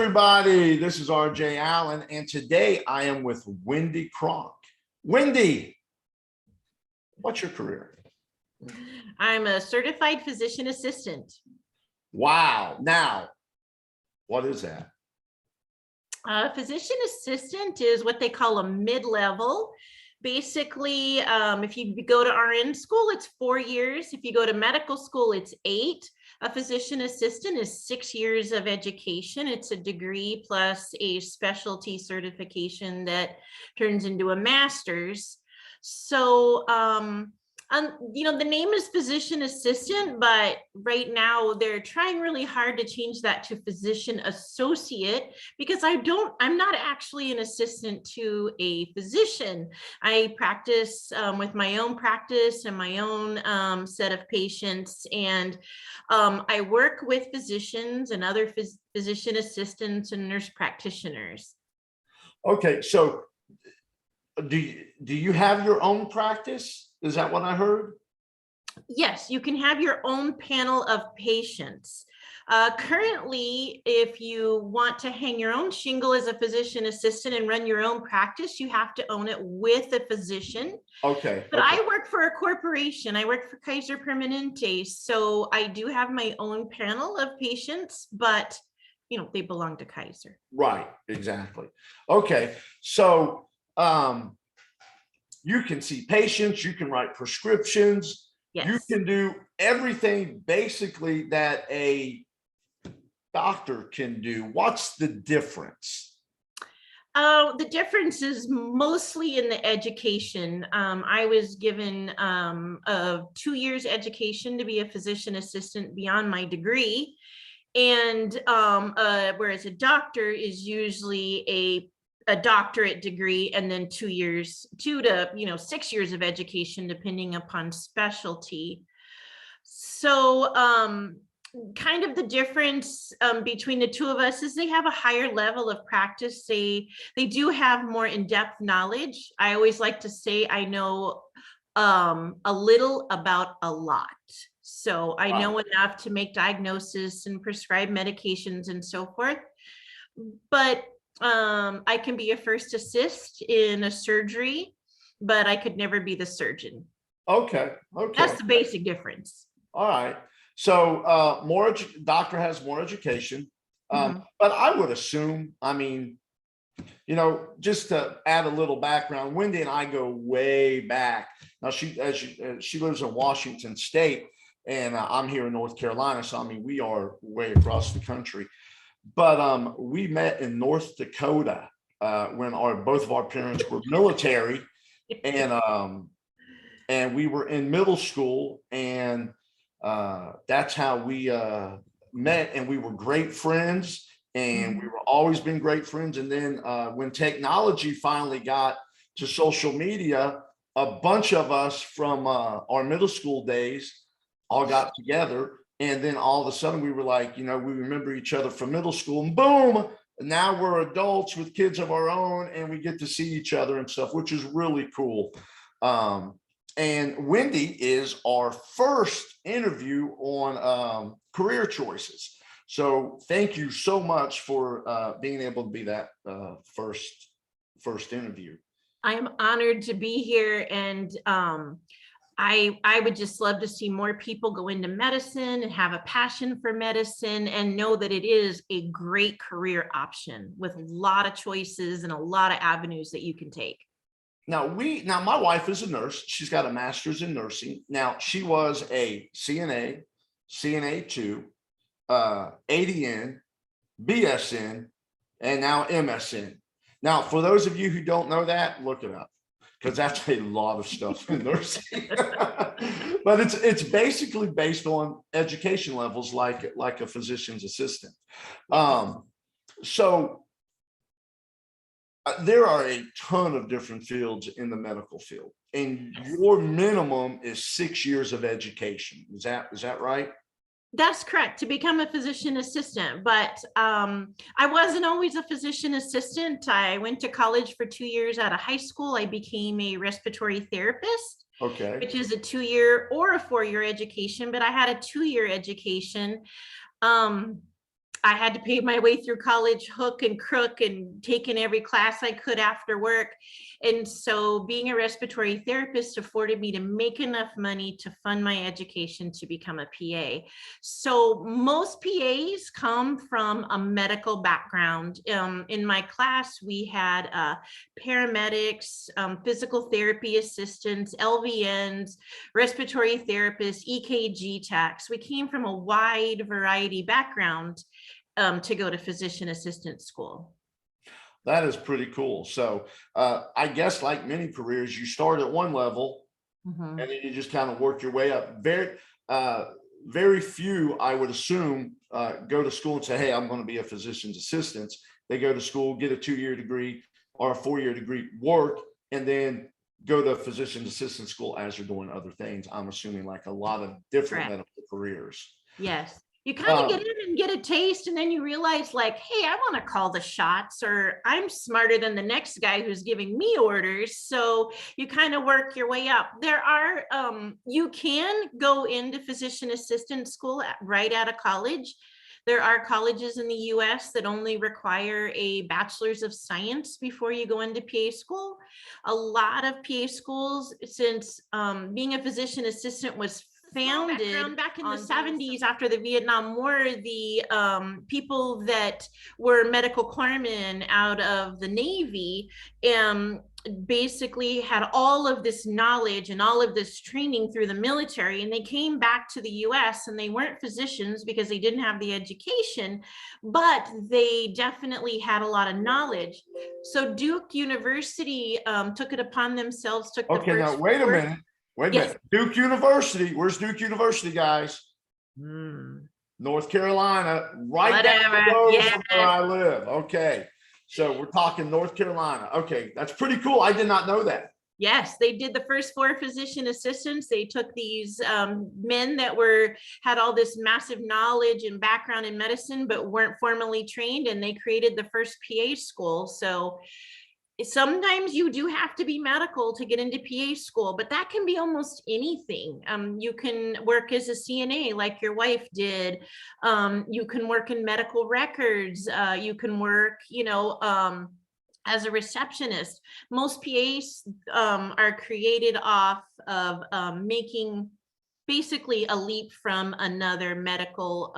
everybody. This is RJ Allen, and today I am with Wendy Cronk. Wendy, what's your career? I'm a certified physician assistant. Wow. Now, what is that? A physician assistant is what they call a mid-level. Basically, if you go to RN school, it's 4 years. If you go to medical school, it's 8. A physician assistant is 6 years of education. It's a degree plus a specialty certification that turns into a master's. So, the name is physician assistant, but right now they're trying really hard to change that to physician associate, because I'm not actually an assistant to a physician. I practice with my own practice and my own set of patients, and I work with physicians and other physician assistants and nurse practitioners. Okay, so do you have your own practice? Is that what I heard? Yes, you can have your own panel of patients. Currently, if you want to hang your own shingle as a physician assistant and run your own practice, you have to own it with a physician. Okay. But I work for a corporation. I work for Kaiser Permanente. So I do have my own panel of patients, but they belong to Kaiser. Right, exactly. Okay, so you can see patients, you can write prescriptions, yes. You can do everything basically that a doctor can do. What's the difference? The difference is mostly in the education. I was given a 2 years education to be a physician assistant beyond my degree. And whereas a doctor is usually a doctorate degree and then 2 to 6 years of education, depending upon specialty. So kind of the difference between the two of us is they have a higher level of practice. They do have more in-depth knowledge. I always like to say I know a little about a lot. So I know enough to make diagnosis and prescribe medications and so forth. But I can be a first assist in a surgery, but I could never be the surgeon. Okay. That's the basic difference. All right. So doctor has more education, but I would assume, just to add a little background, Wendy and I go way back. Now she lives in Washington State, and I'm here in North Carolina. So we are way across the country. But we met in North Dakota when both of our parents were military, and we were in middle school, and that's how we met, and we were great friends, and we were always been great friends. And then when technology finally got to social media, a bunch of us from our middle school days all got together. And then all of a sudden we were like, we remember each other from middle school, and boom, now we're adults with kids of our own, and we get to see each other and stuff, which is really cool. And Wendy is our first interview on career choices. So thank you so much for being able to be that first interview. I am honored to be here, and I would just love to see more people go into medicine and have a passion for medicine and know that it is a great career option with a lot of choices and a lot of avenues that you can take. Now my wife is a nurse. She's got a master's in nursing. Now she was a CNA, CNA 2, ADN, BSN, and now MSN. Now, for those of you who don't know that, look it up, because that's a lot of stuff in nursing. But it's basically based on education levels, like a physician's assistant. So there are a ton of different fields in the medical field, and your minimum is 6 years of education. Is that right? That's correct, to become a physician assistant. But I wasn't always a physician assistant. I went to college for 2 years out of high school. I became a respiratory therapist, which is a 2-year or a 4-year education, but I had a 2-year education. I had to pay my way through college hook and crook and taking every class I could after work. And so being a respiratory therapist afforded me to make enough money to fund my education to become a PA. So most PAs come from a medical background. In my class, we had paramedics, physical therapy assistants, LVNs, respiratory therapists, EKG techs. We came from a wide variety background to go to physician assistant school. That is pretty cool. So I guess like many careers, you start at one level Mhm. and then you just kind of work your way up. Very few, I would assume, go to school and say, hey, I'm going to be a physician's assistant. They go to school, get a 2-year degree or a 4-year degree, work, and then go to physician's assistant school as you're doing other things. I'm assuming like a lot of different Correct. medical careers. Yes. You kind of get Um, in and get a taste, and then you realize, like, hey, I want to call the shots, or I'm smarter than the next guy who's giving me orders. So you kind of work your way up. There are, you can go into physician assistant school right out of college. There are colleges in the US that only require a bachelor's of science before you go into PA school. A lot of PA schools, since being a physician assistant was founded back in the 70s after the Vietnam War, the people that were medical corpsmen out of the Navy basically had all of this knowledge and all of this training through the military, and they came back to the US and they weren't physicians because they didn't have the education, but they definitely had a lot of knowledge. So Duke University took it upon themselves, took the okay, now first wait a four. minute. Wait a Yes. minute. Duke University. Where's Duke University, guys? North Carolina, right down the Whatever. road Yes. from where I live. Okay. So we're talking North Carolina. Okay. That's pretty cool. I did not know that. Yes, they did the first 4 physician assistants. They took these men that had all this massive knowledge and background in medicine, but weren't formally trained, and they created the first PA school. So sometimes you do have to be medical to get into PA school, but that can be almost anything. You can work as a CNA like your wife did. You can work in medical records. You can work, as a receptionist. Most PAs are created off of making basically a leap from another medical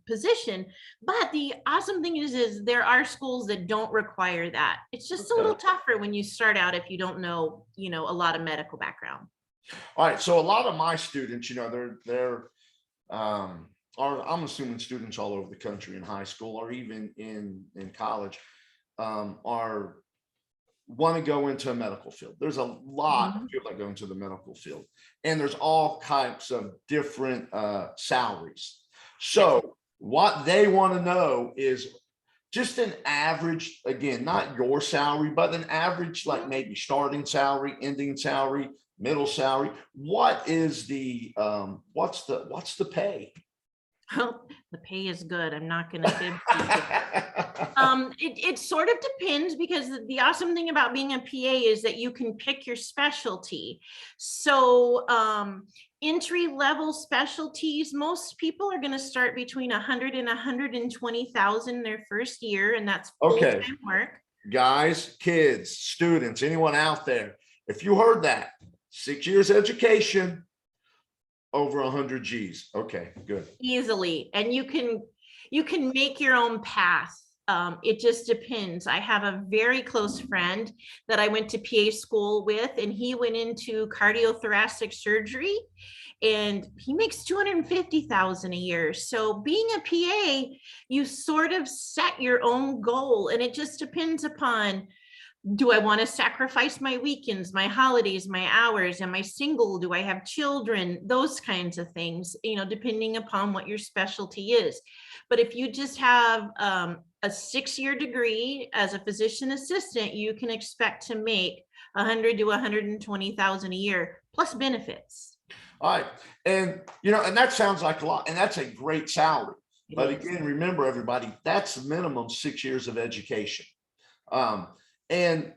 position. But the awesome thing is there are schools that don't require that. It's just a little tougher when you start out if you don't know, a lot of medical background. All right. So a lot of my students, they're I'm assuming students all over the country in high school or even in college are want to go into a medical field. There's a lot of people that go into the medical field, and there's all types of different salaries. So what they want to know is just an average, again, not your salary, but an average, like maybe starting salary, ending salary, middle salary. What is the what's the pay? Well, the pay is good. I'm not going to fib to you. It sort of depends, because the awesome thing about being a PA is that you can pick your specialty. So entry level specialties, most people are going to start between 100 and 120,000 their first year, and that's Okay. full-time work. Guys, kids, students, anyone out there, if you heard that, 6 years education, over 100 G's. Okay, good. Easily. And you can make your own path. It just depends. I have a very close friend that I went to PA school with, and he went into cardiothoracic surgery, and he makes 250,000 a year. So being a PA, you sort of set your own goal, and it just depends upon, do I want to sacrifice my weekends, my holidays, my hours? Am I single? Do I have children? Those kinds of things, depending upon what your specialty is. But if you just have a 6-year degree as a physician assistant, you can expect to make 100 to 120,000 a year plus benefits. All right. And, and that sounds like a lot, and that's a great salary. But again, remember everybody, that's minimum 6 years of education. And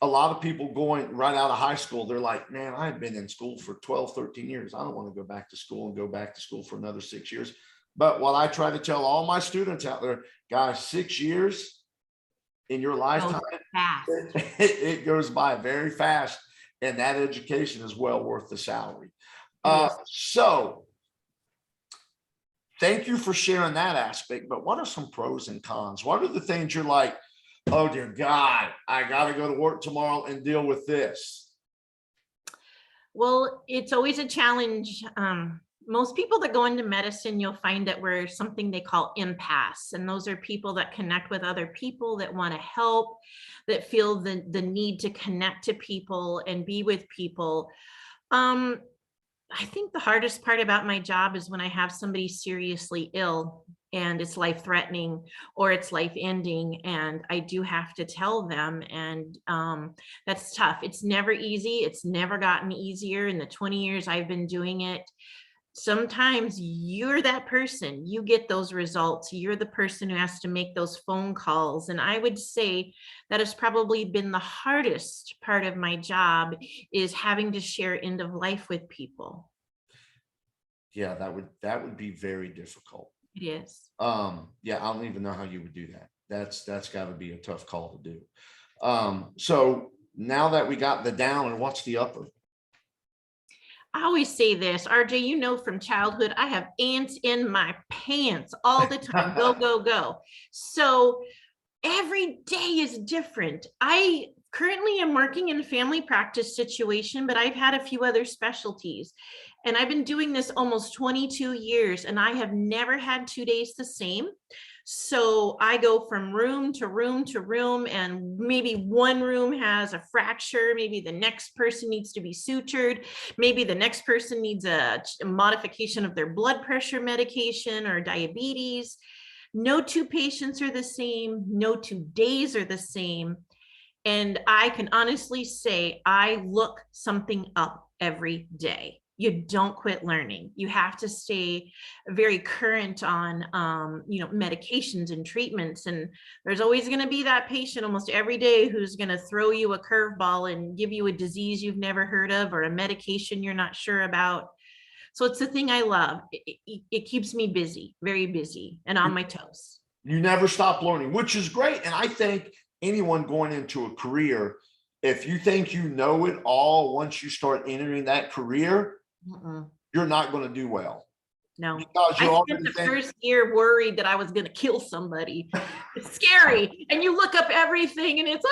a lot of people going right out of high school, they're like, man, I've been in school for 12, 13 years. I don't want to go back to school and go back to school for another 6 years. But what I try to tell all my students out there, guys, 6 years in your Goes lifetime, fast. it goes by very fast, and that education is well worth the salary. Yes. So thank you for sharing that aspect, but what are some pros and cons? What are the things you're like, oh dear God, I got to go to work tomorrow and deal with this? Well, it's always a challenge. Most people that go into medicine, you'll find that we're something they call empaths. And those are people that connect with other people, that want to help, that feel the need to connect to people and be with people. I think the hardest part about my job is when I have somebody seriously ill and it's life threatening or it's life ending, and I do have to tell them, and that's tough. It's never easy. It's never gotten easier in the 20 years I've been doing it. Sometimes you're that person, you get those results, you're the person who has to make those phone calls. And I would say that has probably been the hardest part of my job, is having to share end of life with people. Yeah, that would be very difficult. It is. Yeah, I don't even know how you would do that. That's got to be a tough call to do. So now that we got the downer, what's the upper? I always say this, RJ, you know, from childhood, I have ants in my pants all the time. Go, go, go. So every day is different. I currently am working in a family practice situation, but I've had a few other specialties. And I've been doing this almost 22 years, and I have never had 2 days the same. So I go from room to room to room, and maybe one room has a fracture. Maybe the next person needs to be sutured. Maybe the next person needs a modification of their blood pressure medication or diabetes. No two patients are the same. No 2 days are the same. And I can honestly say I look something up every day. You don't quit learning. You have to stay very current on, medications and treatments. And there's always going to be that patient almost every day who's going to throw you a curveball and give you a disease you've never heard of or a medication you're not sure about. So it's the thing I love. It keeps me busy, very busy, and on my toes. You never stop learning, which is great. And I think anyone going into a career, if you think you know it all, once you start entering that career, you're not going to do well. No, Because you I already spent the think, first year worried that I was going to kill somebody. It's scary. And you look up everything and it's,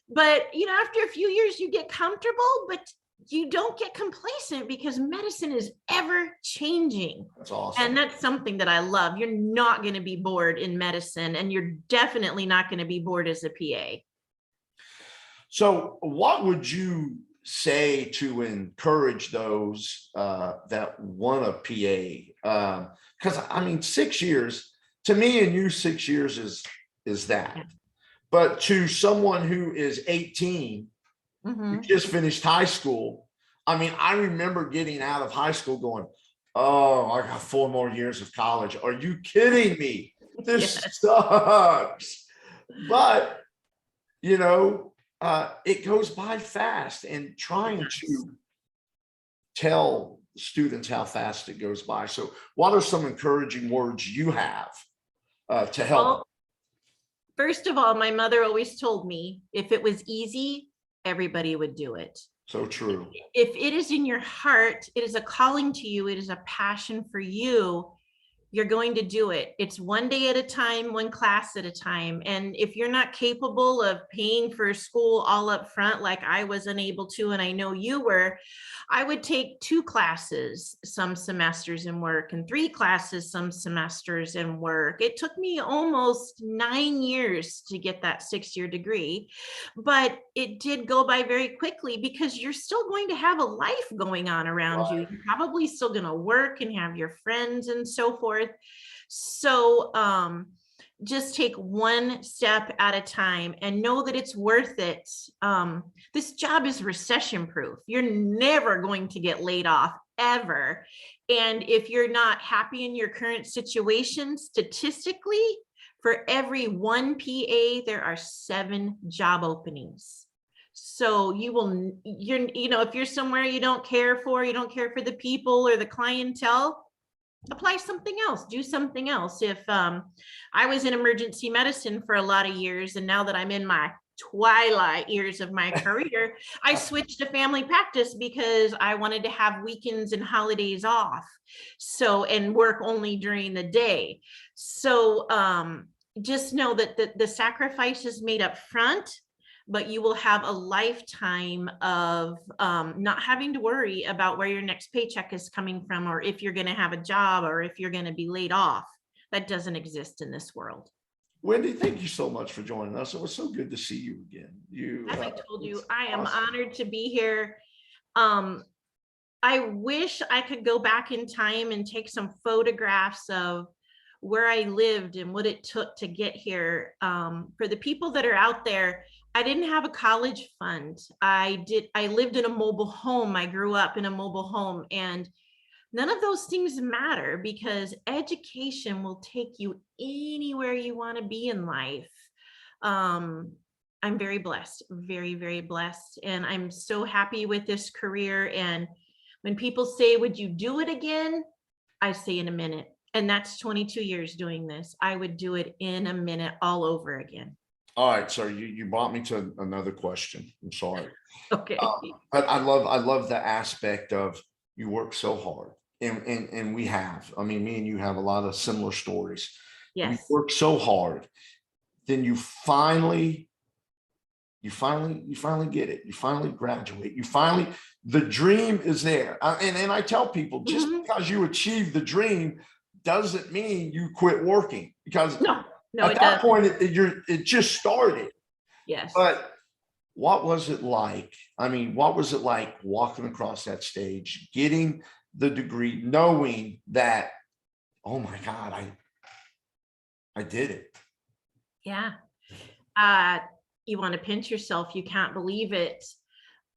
but after a few years you get comfortable, but you don't get complacent because medicine is ever changing. that's awesome. And that's something that I love. You're not going to be bored in medicine, and you're definitely not going to be bored as a PA. So what would you say to encourage those that want a PA? Because I mean, 6 years to me and you, 6 years is that. Yeah. But to someone who is 18, who just finished high school, I mean, I remember getting out of high school going, oh, I got 4 more years of college. Are you kidding me? This Yes. sucks. But it goes by fast, and trying to tell students how fast it goes by. So what are some encouraging words you have to help? Well, first of all, my mother always told me if it was easy, everybody would do it. So true. If it is in your heart, it is a calling to you, it is a passion for you, you're going to do it. It's one day at a time, one class at a time. And if you're not capable of paying for school all up front, like I was unable to, and I know you were, I would take 2 classes some semesters and work, and 3 classes some semesters and work. It took me almost 9 years to get that 6-year degree, but it did go by very quickly because you're still going to have a life going on around you. You're probably still going to work and have your friends and so forth. So just take one step at a time and know that it's worth it. This job is recession proof. You're never going to get laid off, ever. And if you're not happy in your current situation, statistically, for every 1 PA, there are 7 job openings. So if you're somewhere you don't care for the people or the clientele, apply something else, do something else. If I was in emergency medicine for a lot of years, and now that I'm in my twilight years of my career, I switched to family practice because I wanted to have weekends and holidays off. So, and work only during the day. So just know that the sacrifice is made up front, but you will have a lifetime of not having to worry about where your next paycheck is coming from, or if you're going to have a job, or if you're going to be laid off. That doesn't exist in this world. Wendy, thank you so much for joining us. It was so good to see you again. As I told you, It's I am awesome. honored to be here. I wish I could go back in time and take some photographs of where I lived and what it took to get here. For the people that are out there, I didn't have a college fund. I lived in a mobile home. I grew up in a mobile home, and none of those things matter because education will take you anywhere you want to be in life. I'm very blessed, very, very blessed. And I'm so happy with this career. And when people say, would you do it again? I say in a minute. And that's 22 years doing this. I would do it in a minute all over again. All right, so you brought me to another question. I'm sorry. Okay. But I love the aspect of you work so hard. And we have. I mean, me and you have a lot of similar stories. We Yes. work so hard. Then you finally get it. You finally graduate. The dream is there. And I tell people, just Mhm. because you achieve the dream doesn't mean you quit working, because No, at it that doesn't. point it just started. Yes. But what was it like? I mean, what was it like walking across that stage, getting the degree, knowing that, oh my God, I did it. Yeah. You want to pinch yourself. You can't believe it.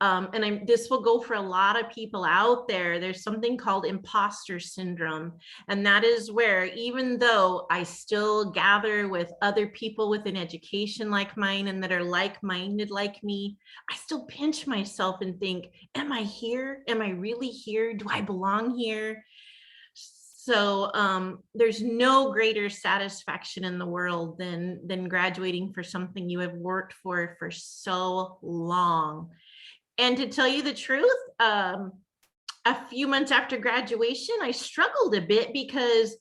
And this will go for a lot of people out there. There's something called imposter syndrome. And that is where, even though I still gather with other people with an education like mine and that are like-minded like me, I still pinch myself and think, am I here? Am I really here? Do I belong here? So there's no greater satisfaction in the world than graduating for something you have worked for so long. And to tell you the truth, a few months after graduation, I struggled a bit because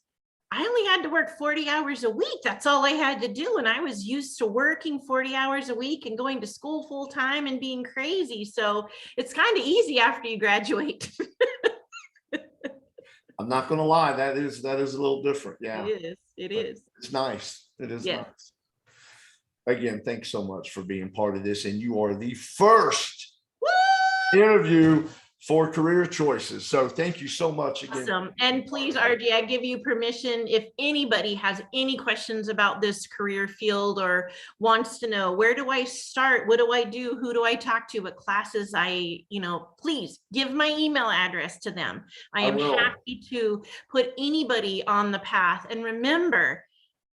I only had to work 40 hours a week. That's all I had to do. And I was used to working 40 hours a week and going to school full time and being crazy. So it's kind of easy after you graduate. I'm not going to lie. That is a little different. Yeah. It is. It But is. it's nice. It is Yes. nice. Again, thanks so much for being part of this. And you are the first Woo! interview for Career Choices. So thank you so much again. Awesome. And please, RJ, I give you permission, if anybody has any questions about this career field or wants to know, where do I start? What do I do? Who do I talk to? What classes please give my email address to them. I am happy to put anybody on the path. And remember,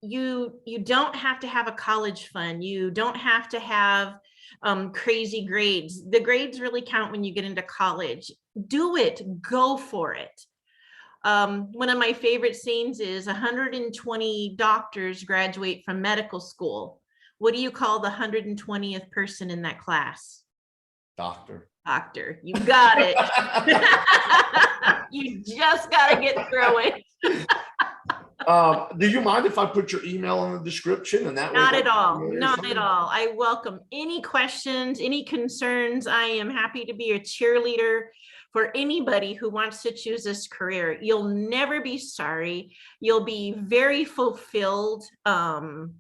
you don't have to have a college fund. You don't have to have crazy grades. The grades really count when you get into college. Do it, go for it. One of my favorite sayings is 120 doctors graduate from medical school. What do you call the 120th person in that class? Doctor. Doctor. You got it. You just got to get through it. Do you mind if I put your email in the description? And that Not at all. Not at all. I welcome any questions, any concerns. I am happy to be a cheerleader for anybody who wants to choose this career. You'll never be sorry. You'll be very fulfilled. And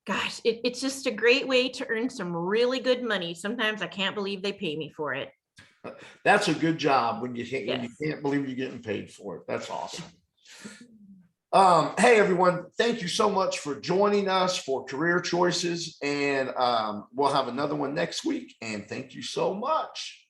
gosh, it's just a great way to earn some really good money. Sometimes I can't believe they pay me for it. That's a good job when you can't believe you're getting paid for it. That's awesome. Hey everyone, thank you so much for joining us for Career Choices, and we'll have another one next week, and thank you so much.